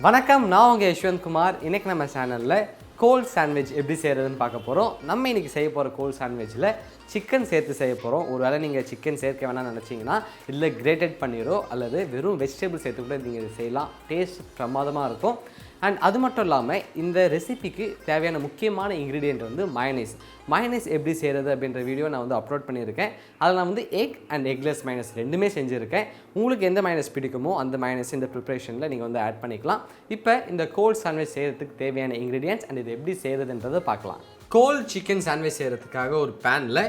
வணக்கம், நான் உங்கள் யஷ்வந்த் குமார். இன்றைக்கி நம்ம சேனலில் கோல்ட் சாண்ட்விச் எப்படி செய்கிறதுன்னு பார்க்க போகிறோம். நம்ம இன்றைக்கி செய்ய போகிற கோல்ட் சாண்ட்விச்சில் சிக்கன் சேர்த்து செய்ய போகிறோம். ஒரு வேளை நீங்கள் சிக்கன் சேர்க்க வேணாம்னு நினச்சிங்கன்னா இல்லை கிரேட்டட் பண்ணிரோ அல்லது வெறும் வெஜிடபிள் சேர்த்து கூட நீங்கள் இதை செய்யலாம். டேஸ்ட் பிரமாதமாக இருக்கும். அண்ட் அது மட்டும் இல்லாமல் இந்த ரெசிபிக்கு தேவையான முக்கியமான இன்க்ரீடியன்ட் வந்து மயோனைஸ். மயோனைஸ் எப்படி செய்கிறது அப்படின்ற வீடியோ நான் வந்து அப்லோட் பண்ணியிருக்கேன். அதில் நான் வந்து எக் அண்ட் எக்லெஸ் மயோனைஸ் ரெண்டுமே செஞ்சுருக்கேன். உங்களுக்கு எந்த மயோனைஸ் பிடிக்குமோ அந்த மயோனைஸ் இந்த ப்ரிப்ரேஷனில் நீங்கள் வந்து ஆட் பண்ணிக்கலாம். இப்போ இந்த கோல்ட் சாண்ட்விச் செய்கிறதுக்கு தேவையான இன்க்ரீடியன்ட்ஸ் அண்ட் இது எப்படி செய்கிறதுன்றதை பார்க்கலாம். கோல்ட் சிக்கன் சாண்ட்விச் செய்கிறதுக்காக ஒரு பேனில்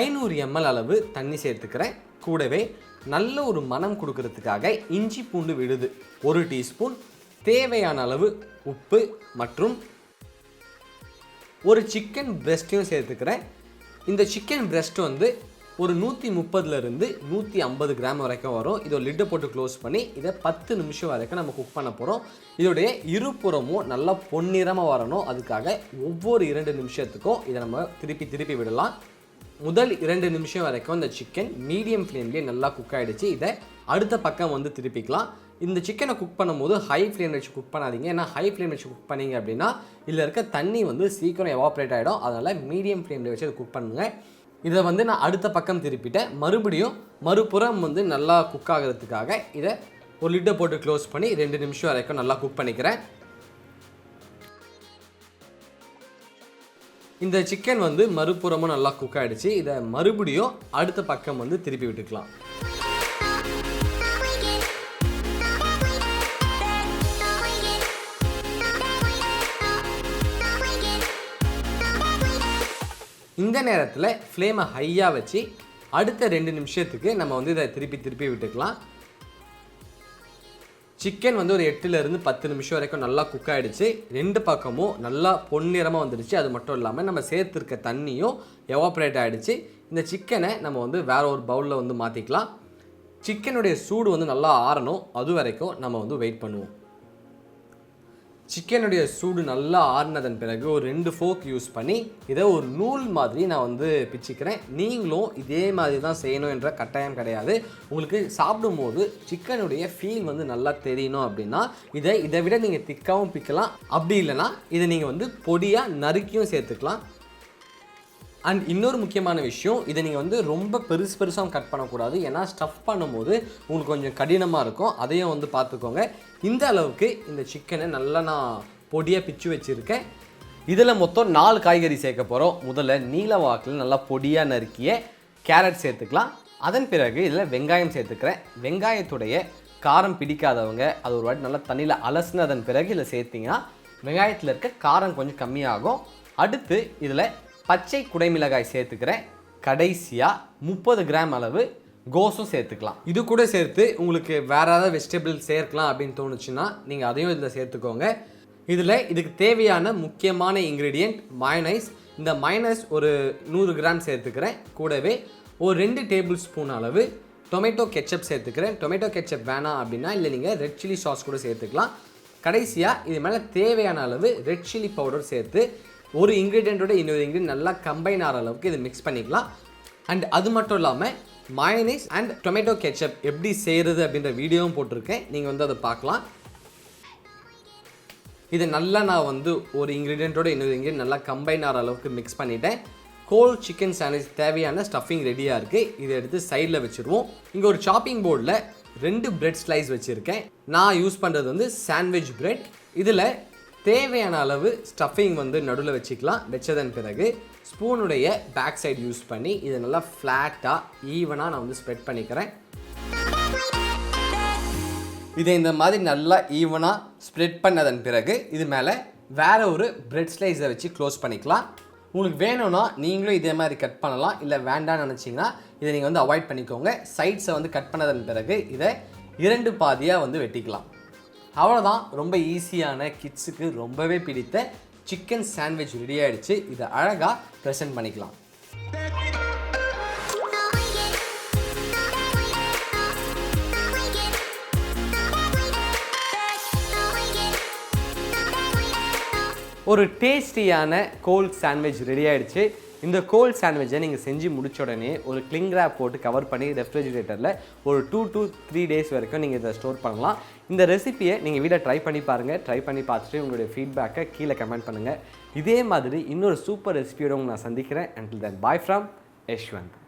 500 ml அளவு தண்ணி சேர்த்துக்கிறேன். கூடவே நல்ல ஒரு மனம் கொடுக்கறதுக்காக இஞ்சி பூண்டு விழுது 1 டீஸ்பூன், தேவையான அளவு உப்பு மற்றும் ஒரு சிக்கன் பிரெஸ்ட்டையும் சேர்த்துக்கிறேன். இந்த சிக்கன் பிரெஸ்ட் வந்து ஒரு 130லேருந்து 150 கிராம் வரைக்கும் வரும். இதோட லிட்டை போட்டு க்ளோஸ் பண்ணி இதை 10 நிமிஷம் வரைக்கும் நம்ம குக் பண்ண போகிறோம். இதோடைய இருபுறமும் நல்லா பொன்னிறமாக வரணும். அதுக்காக ஒவ்வொரு 2 நிமிஷத்துக்கும் இதை நம்ம திருப்பி விடலாம். முதல் 2 நிமிஷம் வரைக்கும் இந்த சிக்கன் மீடியம் ஃப்ளேம்லேயே நல்லா குக் ஆகிடுச்சு. இதை அடுத்த பக்கம் வந்து திருப்பிக்கலாம். இந்த சிக்கனை குக் பண்ணும்போது ஹை ஃப்ளேம் வச்சு குக் பண்ணாதீங்க. ஏன்னா ஹை ஃப்ளேம் வச்சு குக் பண்ணிங்க அப்படின்னா இதில் இருக்க தண்ணி வந்து சீக்கிரம் எவாப்ரேட் ஆகிடும். அதனால் மீடியம் ஃப்ளேமில் வச்சு அதை குக் பண்ணுங்கள். இதை வந்து நான் அடுத்த பக்கம் திருப்பிட்டேன். மறுபுறம் வந்து நல்லா குக் ஆகிறதுக்காக இதை ஒரு லிட்டை போட்டு க்ளோஸ் பண்ணி 2 நிமிஷம் வரைக்கும் நல்லா குக் பண்ணிக்கிறேன். இந்த சிக்கன் வந்து மறுபுறமும் நல்லா குக் ஆகிடுச்சு. இதை மறுபடியும் அடுத்த பக்கம் வந்து திருப்பி விட்டுக்கலாம். இந்த நேரத்தில் ஃப்ளேமை ஹையாக வச்சு அடுத்த 2 நிமிஷத்துக்கு நம்ம வந்து இதை திருப்பி விட்டுக்கலாம். சிக்கன் வந்து ஒரு 8லேருந்து 10 நிமிஷம் வரைக்கும் நல்லா குக் ஆகிடுச்சு. 2 பக்கமும் நல்லா பொன்னிறமாக வந்துடுச்சு. அது மட்டும் இல்லாமல் நம்ம சேர்த்துருக்க தண்ணியும் எவாப்ரேட் ஆகிடுச்சு. இந்த சிக்கனை நம்ம வந்து வேறு ஒரு பவுலில் வந்து மாற்றிக்கலாம். சிக்கனுடைய சூடு வந்து நல்லா ஆறணும். அது வரைக்கும் நம்ம வந்து வெயிட் பண்ணுவோம். சிக்கனுடைய சூடு நல்லா ஆறினதன் பிறகு ஒரு 2 ஃபோர்க் யூஸ் பண்ணி இதை ஒரு நூல் மாதிரி நான் வந்து பிச்சுக்கிறேன். நீங்களும் இதே மாதிரி தான் செய்யணும் என்ற கட்டாயம் கிடையாது. உங்களுக்கு சாப்பிடும்போது சிக்கனுடைய ஃபீல் வந்து நல்லா தெரியணும் அப்படின்னா இதை விட நீங்கள் திக்காகவும் பிக்கலாம். அப்படி இல்லைனா இதை நீங்கள் வந்து பொடியாக நறுக்கியும் சேர்த்துக்கலாம். அண்ட் இன்னொரு முக்கியமான விஷயம், இதை நீங்கள் வந்து ரொம்ப பெருசாக கட் பண்ணக்கூடாது. ஏன்னா ஸ்டஃப் பண்ணும்போது உங்களுக்கு கொஞ்சம் கடினமாக இருக்கும். அதையும் வந்து பார்த்துக்கோங்க. இந்த அளவுக்கு இந்த சிக்கனை நல்லா நான் பொடியாக பிச்சு வச்சுருக்கேன். இதில் மொத்தம் 4 காய்கறி சேர்க்க போகிறோம். முதல்ல நீல வாக்கில் நல்லா பொடியாக நறுக்கிய கேரட் சேர்த்துக்கலாம். அதன் பிறகு இதில் வெங்காயம் சேர்த்துக்கிறேன். வெங்காயத்துடைய காரம் பிடிக்காதவங்க அது ஒரு வாட்டி நல்லா தண்ணியில் அலசினதன் பிறகு இதில் சேர்த்திங்கன்னா வெங்காயத்தில் இருக்க காரம் கொஞ்சம் கம்மியாகும். அடுத்து இதில் பச்சை குடைமிளகாய் சேர்த்துக்கிறேன். கடைசியாக 30 கிராம் அளவு கோஸும் சேர்த்துக்கலாம். இது கூட சேர்த்து உங்களுக்கு வேறு ஏதாவது வெஜிடபிள் சேர்க்கலாம் அப்படின்னு தோணுச்சுன்னா நீங்கள் அதையும் இதில் சேர்த்துக்கோங்க. இதுக்கு தேவையான முக்கியமான இன்க்ரீடியண்ட் மயோனைஸ். இந்த மயோனைஸ் ஒரு 100 கிராம் சேர்த்துக்கிறேன். கூடவே ஒரு 2 டேபிள் ஸ்பூன் அளவு டொமேட்டோ கெச்சப் சேர்த்துக்கிறேன். டொமேட்டோ கெச்சப் வேணாம் அப்படின்னா இல்லை நீங்கள் ரெட் சில்லி சாஸ் கூட சேர்த்துக்கலாம். கடைசியாக இது மேலே தேவையான அளவு ரெட் சில்லி பவுடர் சேர்த்து ஒரு இன்க்ரீடியண்ட்டோட இன்னொரு இன்க்ரீடியன்ட் நல்லா கம்பைன் ஆகிற அளவுக்கு இது மிக்ஸ் பண்ணிக்கலாம். அண்ட் அது மட்டும் இல்லாமல் மயோனைஸ் அண்ட் டொமேட்டோ கெச்சப் எப்படி செய்கிறது அப்படின்ற வீடியோவும் போட்டிருக்கேன். நீங்கள் வந்து அதை பார்க்கலாம். இதை நல்லா நான் வந்து ஒரு இன்க்ரீடியண்ட்டோட இன்னொரு இன்க்ரீடியன்ட் நல்லா கம்பைன் ஆகிற அளவுக்கு மிக்ஸ் பண்ணிவிட்டேன். கோல்ட் சிக்கன் சாண்ட்விச் தேவையான ஸ்டஃபிங் ரெடியாக இருக்குது. இதை எடுத்து சைடில் வச்சுருவோம். இங்கே ஒரு சாப்பிங் போர்டில் 2 பிரெட் ஸ்லைஸ் வச்சுருக்கேன். நான் யூஸ் பண்ணுறது வந்து சாண்ட்விச் பிரெட். இதில் தேவையான அளவு ஸ்டஃபிங் வந்து நடுவில் வச்சுக்கலாம். வச்சதன் பிறகு ஸ்பூனுடைய பேக் சைடு யூஸ் பண்ணி இதை நல்லா ஃப்ளாட்டாக ஈவனாக நான் வந்து ஸ்ப்ரெட் பண்ணிக்கிறேன். இதை இந்த மாதிரி நல்லா ஈவனாக ஸ்ப்ரெட் பண்ணதன் பிறகு இது மேலே வேறு ஒரு பிரெட் ஸ்லைஸை வச்சு க்ளோஸ் பண்ணிக்கலாம். உங்களுக்கு வேணும்னா நீங்களும் இதே மாதிரி கட் பண்ணலாம். இல்லை வேண்டாம்னு நினச்சிங்கன்னா இதை நீங்கள் வந்து அவாய்ட் பண்ணிக்கோங்க. சைட்ஸை வந்து கட் பண்ணதன் பிறகு இதை 2 பாதியாக வந்து வெட்டிக்கலாம். அவ்வளோதான். ரொம்ப ஈஸியான கிட்ஸுக்கு ரொம்பவே பிடித்த சிக்கன் சாண்ட்விச் ரெடி ஆகிடுச்சு. இதை அழகாக ப்ரெசென்ட் பண்ணிக்கலாம். ஒரு டேஸ்டியான கோல்ட் சாண்ட்விச் ரெடி ஆகிடுச்சு. இந்த கோல்ட் சாண்ட்விச்சை நீங்கள் செஞ்சு முடிச்ச உடனே ஒரு கிளிங் ரேப் போட்டு கவர் பண்ணி ரெஃப்ரிஜிரேட்டரில் ஒரு 2 to 3 days வரைக்கும் நீங்கள் இதை ஸ்டோர் பண்ணலாம். இந்த ரெசிபியை நீங்கள் வீட்டில் ட்ரை பண்ணி பாருங்கள். ட்ரை பண்ணி பார்த்துட்டு உங்களுடைய ஃபீட்பேக்கை கீழே கமெண்ட் பண்ணுங்கள். இதே மாதிரி இன்னொரு சூப்பர் ரெசிபியோட உங்களை நான் சந்திக்கிறேன். Until then, bye from Yeshwanth.